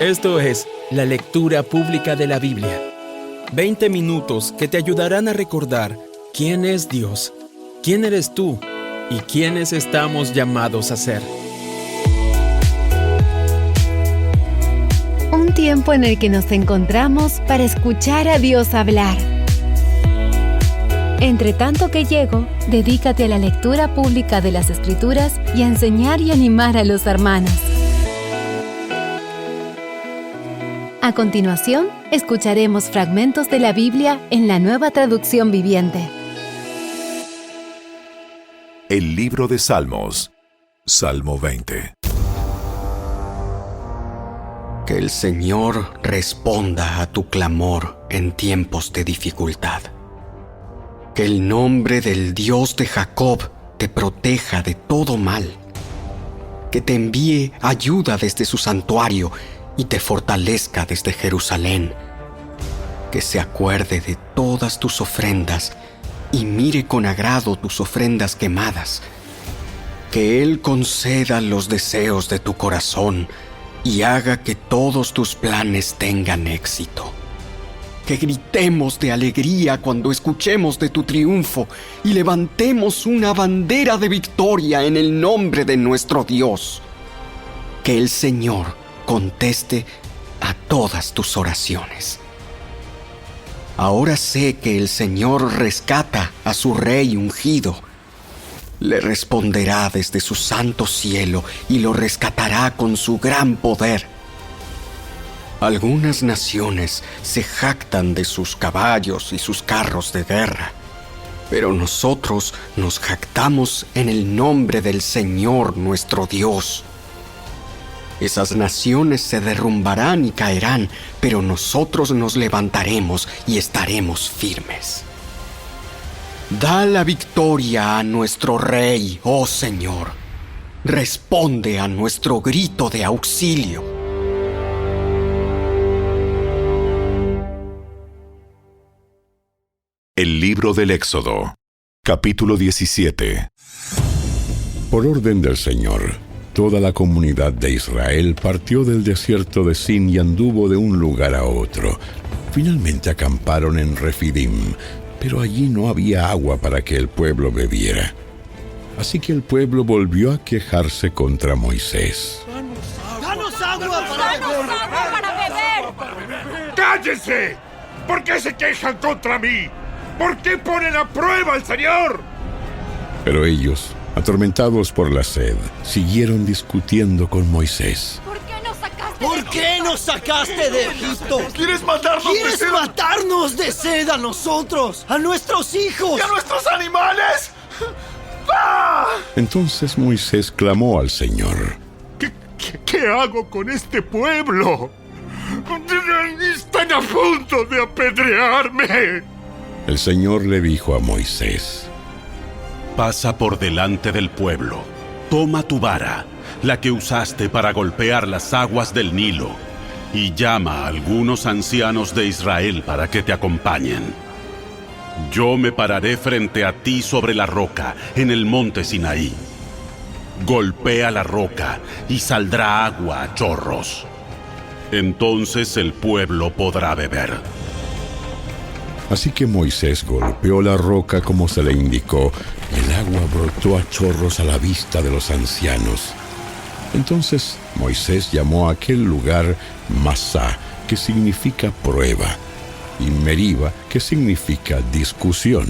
Esto es la lectura pública de la Biblia. 20 minutos que te ayudarán a recordar quién es Dios, quién eres tú y quiénes estamos llamados a ser. Un tiempo en el que nos encontramos para escuchar a Dios hablar. Entre tanto que llego, dedícate a la lectura pública de las Escrituras y a enseñar y animar a los hermanos. A continuación, escucharemos fragmentos de la Biblia en la Nueva Traducción Viviente. El libro de Salmos, Salmo 20. Que el Señor responda a tu clamor en tiempos de dificultad. Que el nombre del Dios de Jacob te proteja de todo mal. Que te envíe ayuda desde su santuario y te fortalezca desde Jerusalén. Que se acuerde de todas tus ofrendas y mire con agrado tus ofrendas quemadas. Que Él conceda los deseos de tu corazón y haga que todos tus planes tengan éxito. Que gritemos de alegría cuando escuchemos de tu triunfo y levantemos una bandera de victoria en el nombre de nuestro Dios. Que el Señor conteste a todas tus oraciones. Ahora sé que el Señor rescata a su Rey ungido. Le responderá desde su santo cielo y lo rescatará con su gran poder. Algunas naciones se jactan de sus caballos y sus carros de guerra, pero nosotros nos jactamos en el nombre del Señor nuestro Dios. Esas naciones se derrumbarán y caerán, pero nosotros nos levantaremos y estaremos firmes. Da la victoria a nuestro Rey, oh Señor. Responde a nuestro grito de auxilio. El libro del Éxodo, capítulo 17. Por orden del Señor, toda la comunidad de Israel partió del desierto de Sin y anduvo de un lugar a otro. Finalmente acamparon en Refidim, pero allí no había agua para que el pueblo bebiera. Así que el pueblo volvió a quejarse contra Moisés. ¡Danos agua para beber! ¡Cállense! ¿Por qué se quejan contra mí? ¿Por qué ponen a prueba al Señor? Pero ellos, atormentados por la sed, siguieron discutiendo con Moisés. ¿Por qué nos sacaste de Egipto? ¿Quieres matarnos de sed? ¿Quieres matarnos de sed a nosotros, a nuestros hijos ¿Y a nuestros animales? ¡Ah! Entonces Moisés clamó al Señor. ¿Qué hago con este pueblo? Están a punto de apedrearme. El Señor le dijo a Moisés: Pasa por delante del pueblo, toma tu vara, la que usaste para golpear las aguas del Nilo, y llama a algunos ancianos de Israel para que te acompañen. Yo me pararé frente a ti sobre la roca, en el monte Sinaí. Golpea la roca y saldrá agua a chorros. Entonces el pueblo podrá beber. Así que Moisés golpeó la roca como se le indicó, y el agua brotó a chorros a la vista de los ancianos. Entonces Moisés llamó a aquel lugar Masá, que significa prueba, y Meriba, que significa discusión,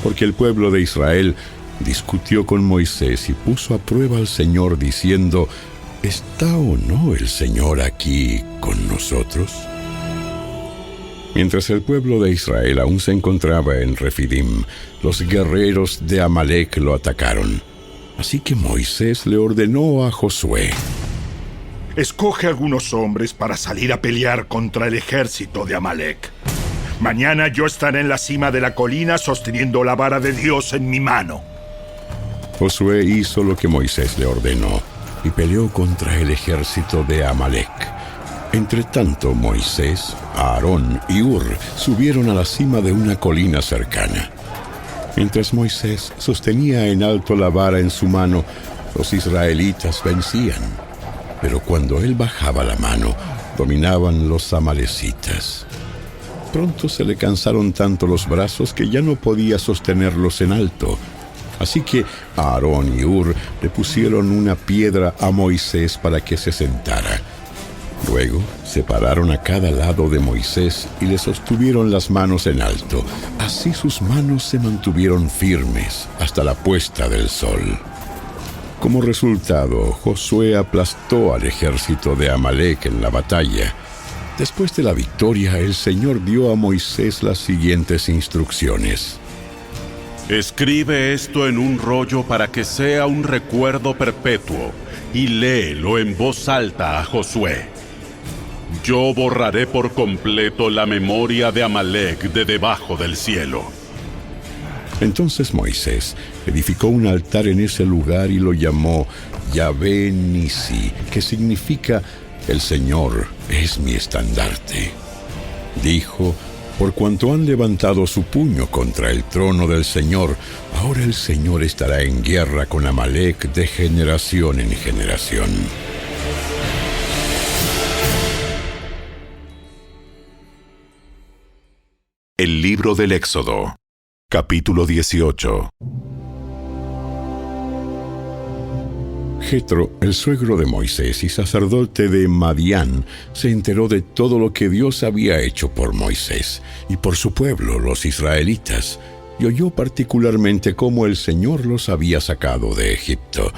porque el pueblo de Israel discutió con Moisés y puso a prueba al Señor diciendo: ¿está o no el Señor aquí con nosotros? Mientras el pueblo de Israel aún se encontraba en Refidim, los guerreros de Amalec lo atacaron. Así que Moisés le ordenó a Josué: Escoge algunos hombres para salir a pelear contra el ejército de Amalec. Mañana yo estaré en la cima de la colina sosteniendo la vara de Dios en mi mano. Josué hizo lo que Moisés le ordenó y peleó contra el ejército de Amalec. Entretanto, Moisés, Aarón y Hur subieron a la cima de una colina cercana. Mientras Moisés sostenía en alto la vara en su mano, los israelitas vencían. pero cuando él bajaba la mano, dominaban los amalecitas. Pronto se le cansaron tanto los brazos que ya no podía sostenerlos en alto. Así que Aarón y Hur le pusieron una piedra a Moisés para que se sentara. Luego se pararon a cada lado de Moisés y le sostuvieron las manos en alto. Así sus manos se mantuvieron firmes hasta la puesta del sol. Como resultado, Josué aplastó al ejército de Amalec en la batalla. Después de la victoria, el Señor dio a Moisés las siguientes instrucciones. Escribe esto en un rollo para que sea un recuerdo perpetuo y léelo en voz alta a Josué. Yo borraré por completo la memoria de Amalec de debajo del cielo. Entonces Moisés edificó un altar en ese lugar y lo llamó Yahvé Nisi, que significa el Señor es mi estandarte. Dijo: por cuanto han levantado su puño contra el trono del Señor, ahora el Señor estará en guerra con Amalec de generación en generación. El libro del Éxodo, capítulo 18. Jetro, el suegro de Moisés y sacerdote de Madián, se enteró de todo lo que Dios había hecho por Moisés y por su pueblo, los israelitas, y oyó particularmente cómo el Señor los había sacado de Egipto.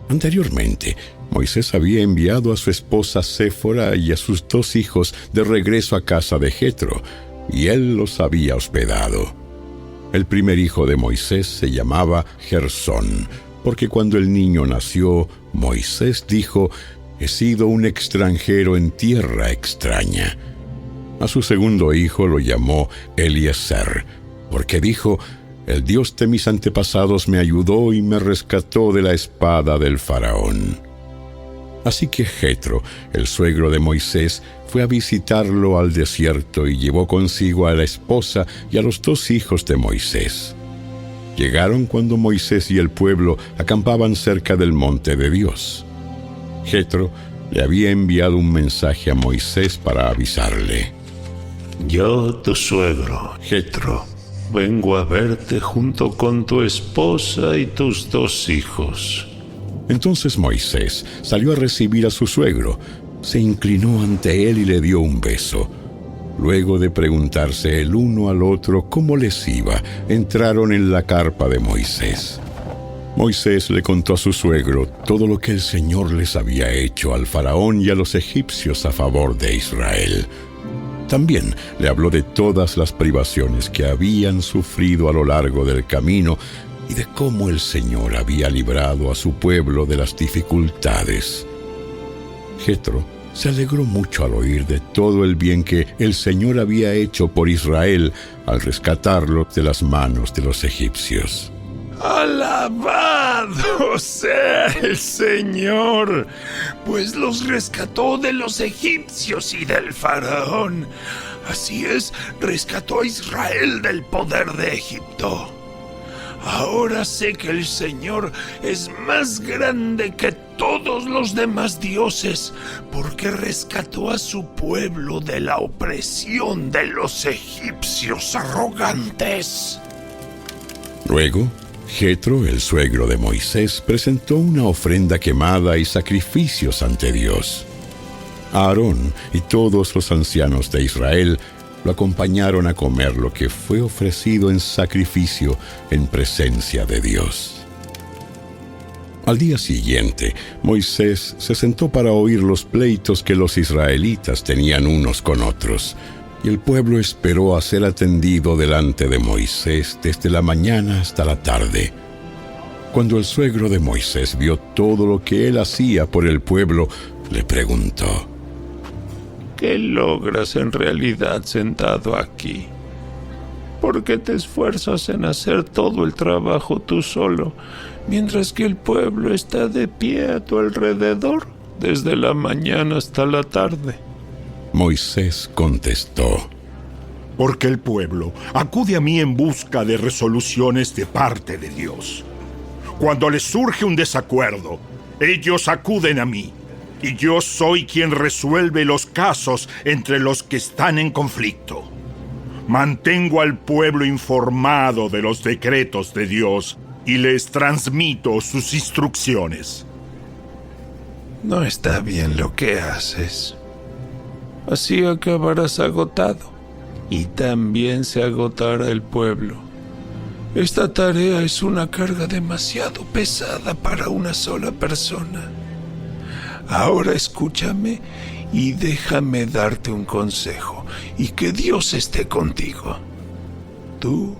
Anteriormente, Moisés había enviado a su esposa Séfora y a sus 2 hijos de regreso a casa de Jetro, y él los había hospedado. El primer hijo de Moisés se llamaba Gersón, porque cuando el niño nació, Moisés dijo: he sido un extranjero en tierra extraña. A su segundo hijo lo llamó Eliezer, porque dijo: el Dios de mis antepasados me ayudó y me rescató de la espada del faraón. Así que Jetro, el suegro de Moisés, fue a visitarlo al desierto y llevó consigo a la esposa y a los 2 hijos de Moisés. Llegaron cuando Moisés y el pueblo acampaban cerca del monte de Dios. Jetro le había enviado un mensaje a Moisés para avisarle: yo, tu suegro, Jetro, vengo a verte junto con tu esposa y tus 2 hijos. Entonces Moisés salió a recibir a su suegro, se inclinó ante él y le dio un beso. Luego de preguntarse el uno al otro cómo les iba, entraron en la carpa de Moisés. Moisés le contó a su suegro todo lo que el Señor les había hecho al faraón y a los egipcios a favor de Israel. También le habló de todas las privaciones que habían sufrido a lo largo del camino y de cómo el Señor había librado a su pueblo de las dificultades. Jetro se alegró mucho al oír de todo el bien que el Señor había hecho por Israel al rescatarlo de las manos de los egipcios. ¡Alabado sea el Señor! Pues los rescató de los egipcios y del faraón. Así es, rescató a Israel del poder de Egipto. Ahora sé que el Señor es más grande que todos los demás dioses, porque rescató a su pueblo de la opresión de los egipcios arrogantes. Luego, Jetro, el suegro de Moisés, presentó una ofrenda quemada y sacrificios ante Dios. Aarón y todos los ancianos de Israel lo acompañaron a comer lo que fue ofrecido en sacrificio en presencia de Dios. Al día siguiente, Moisés se sentó para oír los pleitos que los israelitas tenían unos con otros, y el pueblo esperó a ser atendido delante de Moisés desde la mañana hasta la tarde. Cuando el suegro de Moisés vio todo lo que él hacía por el pueblo, le preguntó: ¿qué logras en realidad sentado aquí? ¿Por qué te esfuerzas en hacer todo el trabajo tú solo, mientras que el pueblo está de pie a tu alrededor desde la mañana hasta la tarde? Moisés contestó: porque el pueblo acude a mí en busca de resoluciones de parte de Dios. Cuando les surge un desacuerdo, ellos acuden a mí. y yo soy quien resuelve los casos entre los que están en conflicto. Mantengo al pueblo informado de los decretos de Dios y les transmito sus instrucciones. No está bien lo que haces. Así acabarás agotado, y también se agotará el pueblo. Esta tarea es una carga demasiado pesada para una sola persona. Ahora escúchame y déjame darte un consejo, y que Dios esté contigo. Tú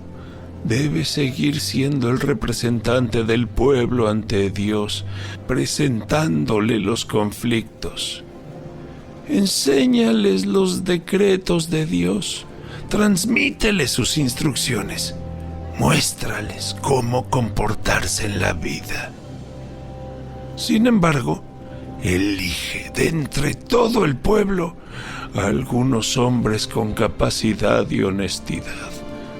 debes seguir siendo el representante del pueblo ante Dios, presentándole los conflictos. Enséñales los decretos de Dios, transmíteles sus instrucciones, muéstrales cómo comportarse en la vida. Sin embargo, elige de entre todo el pueblo a algunos hombres con capacidad y honestidad,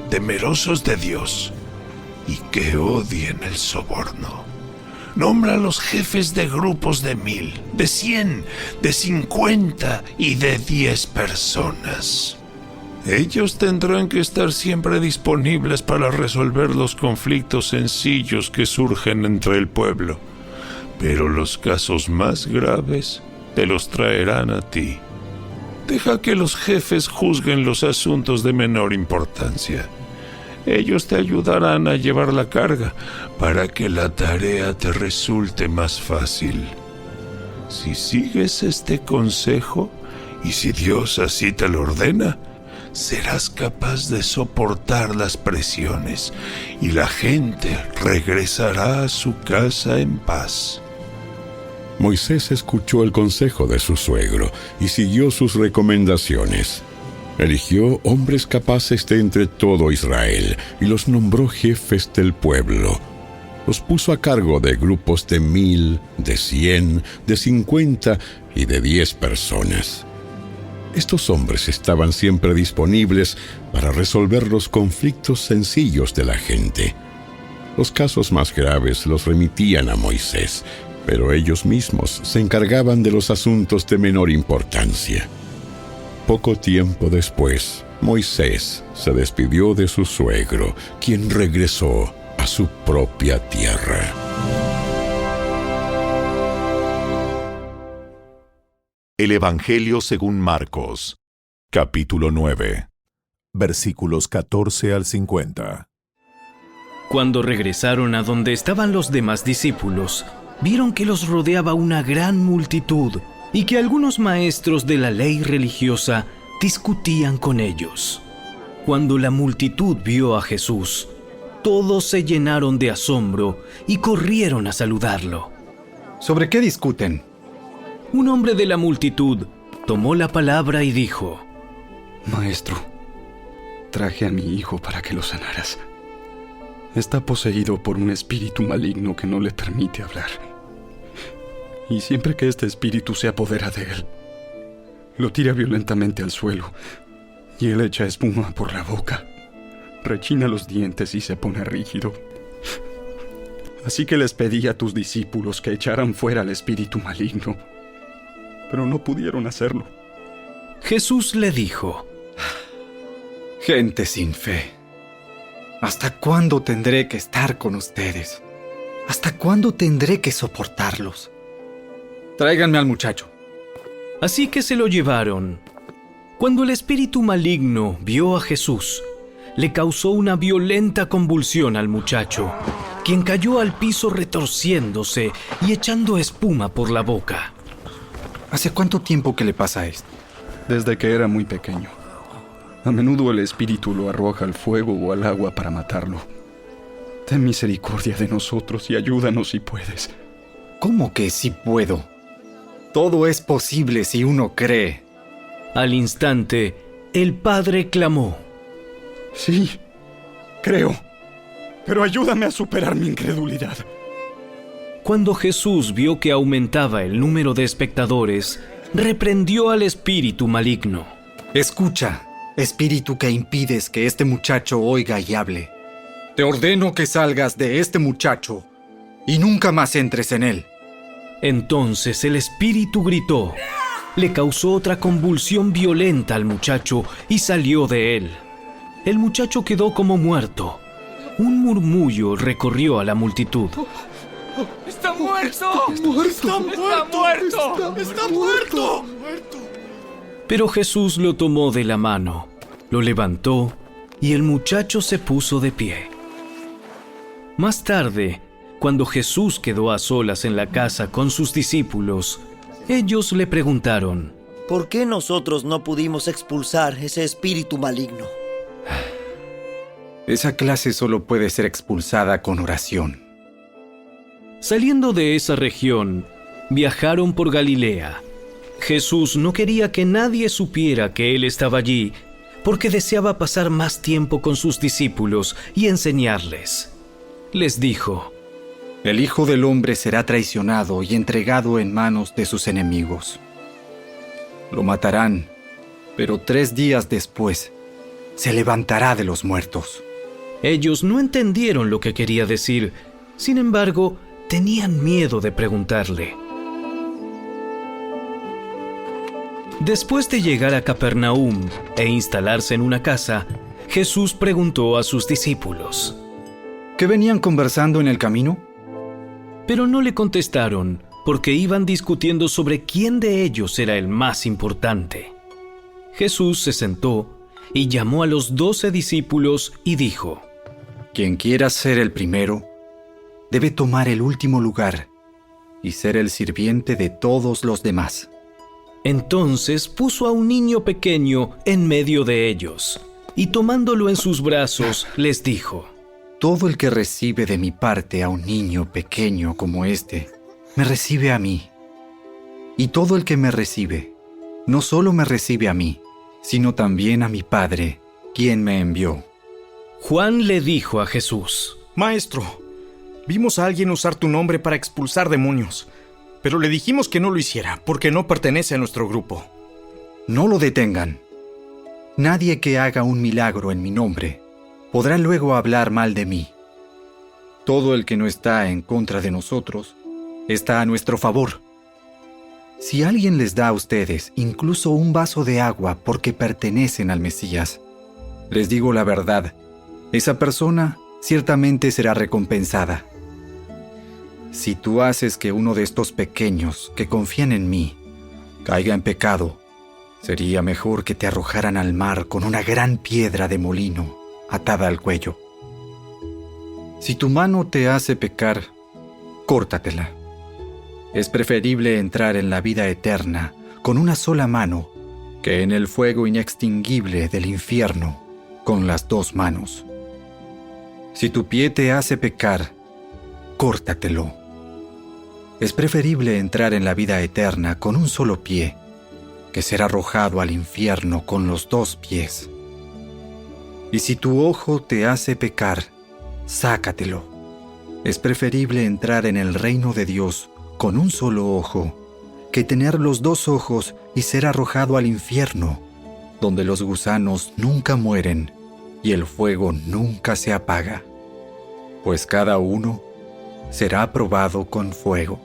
temerosos de Dios y que odien el soborno. Nombra a los jefes de grupos de 1000, de 100, de 50 y de 10 personas. Ellos tendrán que estar siempre disponibles para resolver los conflictos sencillos que surgen entre el pueblo, pero los casos más graves te los traerán a ti. Deja que los jefes juzguen los asuntos de menor importancia. Ellos te ayudarán a llevar la carga para que la tarea te resulte más fácil. Si sigues este consejo, y si Dios así te lo ordena, serás capaz de soportar las presiones y la gente regresará a su casa en paz. Moisés escuchó el consejo de su suegro y siguió sus recomendaciones. Eligió hombres capaces de entre todo Israel y los nombró jefes del pueblo. Los puso a cargo de grupos de 1000, de 100, de 50 y de 10 personas. Estos hombres estaban siempre disponibles para resolver los conflictos sencillos de la gente. Los casos más graves los remitían a Moisés, pero ellos mismos se encargaban de los asuntos de menor importancia. Poco tiempo después, Moisés se despidió de su suegro, quien regresó a su propia tierra. El Evangelio según Marcos, capítulo 9, versículos 14 al 50. Cuando regresaron a donde estaban los demás discípulos, vieron que los rodeaba una gran multitud y que algunos maestros de la ley religiosa discutían con ellos. Cuando la multitud vio a Jesús, todos se llenaron de asombro y corrieron a saludarlo. ¿Sobre qué discuten? Un hombre de la multitud tomó la palabra y dijo: Maestro, traje a mi hijo para que lo sanaras. Está poseído por un espíritu maligno que no le permite hablar. Y siempre que este espíritu se apodera de él, lo tira violentamente al suelo y él echa espuma por la boca, rechina los dientes y se pone rígido. Así que les pedí a tus discípulos que echaran fuera al espíritu maligno, pero no pudieron hacerlo. Jesús le dijo: Gente sin fe, ¿hasta cuándo tendré que estar con ustedes? ¿Hasta cuándo tendré que soportarlos? Tráiganme al muchacho. Así que se lo llevaron. Cuando el espíritu maligno vio a Jesús, le causó una violenta convulsión al muchacho, quien cayó al piso retorciéndose y echando espuma por la boca. ¿Hace cuánto tiempo que le pasa esto? Desde que era muy pequeño. A menudo el espíritu lo arroja al fuego o al agua para matarlo. Ten misericordia de nosotros y ayúdanos si puedes. ¿Cómo que sí puedo? Todo es posible si uno cree. Al instante, el padre clamó: Sí, creo, pero ayúdame a superar mi incredulidad. Cuando Jesús vio que aumentaba el número de espectadores, reprendió al espíritu maligno. Escucha, espíritu que impides que este muchacho oiga y hable. Te ordeno que salgas de este muchacho y nunca más entres en él. Entonces el espíritu gritó, le causó otra convulsión violenta al muchacho y salió de él. El muchacho quedó como muerto. Un murmullo recorrió a la multitud. ¡Está muerto! ¡Está muerto! ¡Está muerto! Pero Jesús lo tomó de la mano, lo levantó y el muchacho se puso de pie. Más tarde, cuando Jesús quedó a solas en la casa con sus discípulos, ellos le preguntaron, ¿por qué nosotros no pudimos expulsar ese espíritu maligno? Esa clase solo puede ser expulsada con oración. Saliendo de esa región, viajaron por Galilea. Jesús no quería que nadie supiera que Él estaba allí, porque deseaba pasar más tiempo con sus discípulos y enseñarles. Les dijo, el Hijo del Hombre será traicionado y entregado en manos de sus enemigos. Lo matarán, pero 3 días después se levantará de los muertos. Ellos no entendieron lo que quería decir, sin embargo, tenían miedo de preguntarle. Después de llegar a Capernaum e instalarse en una casa, Jesús preguntó a sus discípulos, ¿qué venían conversando en el camino? Pero no le contestaron, porque iban discutiendo sobre quién de ellos era el más importante. Jesús se sentó y llamó a los 12 discípulos y dijo, quien quiera ser el primero, debe tomar el último lugar y ser el sirviente de todos los demás. Entonces puso a un niño pequeño en medio de ellos, y tomándolo en sus brazos, les dijo, todo el que recibe de mi parte a un niño pequeño como este, me recibe a mí. Y todo el que me recibe, no solo me recibe a mí, sino también a mi Padre, quien me envió. Juan le dijo a Jesús, Maestro, vimos a alguien usar tu nombre para expulsar demonios, pero le dijimos que no lo hiciera, porque no pertenece a nuestro grupo. No lo detengan. Nadie que haga un milagro en mi nombre podrá luego hablar mal de mí. Todo el que no está en contra de nosotros está a nuestro favor. Si alguien les da a ustedes incluso un vaso de agua porque pertenecen al Mesías, les digo la verdad, esa persona ciertamente será recompensada. Si tú haces que uno de estos pequeños que confían en mí caiga en pecado, sería mejor que te arrojaran al mar con una gran piedra de molino atada al cuello. Si tu mano te hace pecar, córtatela. Es preferible entrar en la vida eterna con una sola mano que en el fuego inextinguible del infierno con las 2 manos. Si tu pie te hace pecar, córtatelo. Es preferible entrar en la vida eterna con un solo pie que ser arrojado al infierno con los 2 pies. Y si tu ojo te hace pecar, sácatelo. Es preferible entrar en el reino de Dios con un solo ojo que tener los 2 ojos y ser arrojado al infierno, donde los gusanos nunca mueren y el fuego nunca se apaga, pues cada uno será probado con fuego.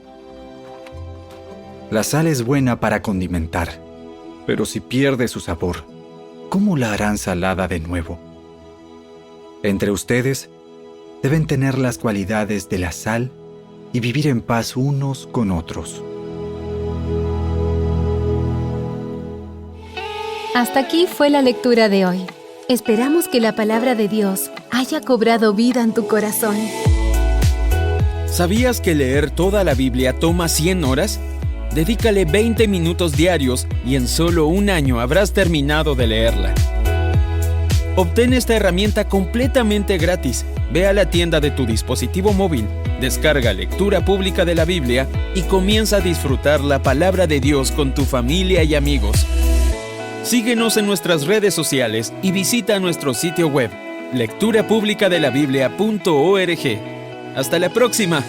La sal es buena para condimentar, pero si pierde su sabor, ¿cómo la harán salada de nuevo? Entre ustedes deben tener las cualidades de la sal y vivir en paz unos con otros. Hasta aquí fue la lectura de hoy. Esperamos que la palabra de Dios haya cobrado vida en tu corazón. ¿Sabías que leer toda la Biblia toma 100 horas? Dedícale 20 minutos diarios y en solo un año habrás terminado de leerla. Obtén esta herramienta completamente gratis. Ve a la tienda de tu dispositivo móvil, descarga Lectura Pública de la Biblia y comienza a disfrutar la palabra de Dios con tu familia y amigos. Síguenos en nuestras redes sociales y visita nuestro sitio web, lecturapublicadelabiblia.org. ¡Hasta la próxima!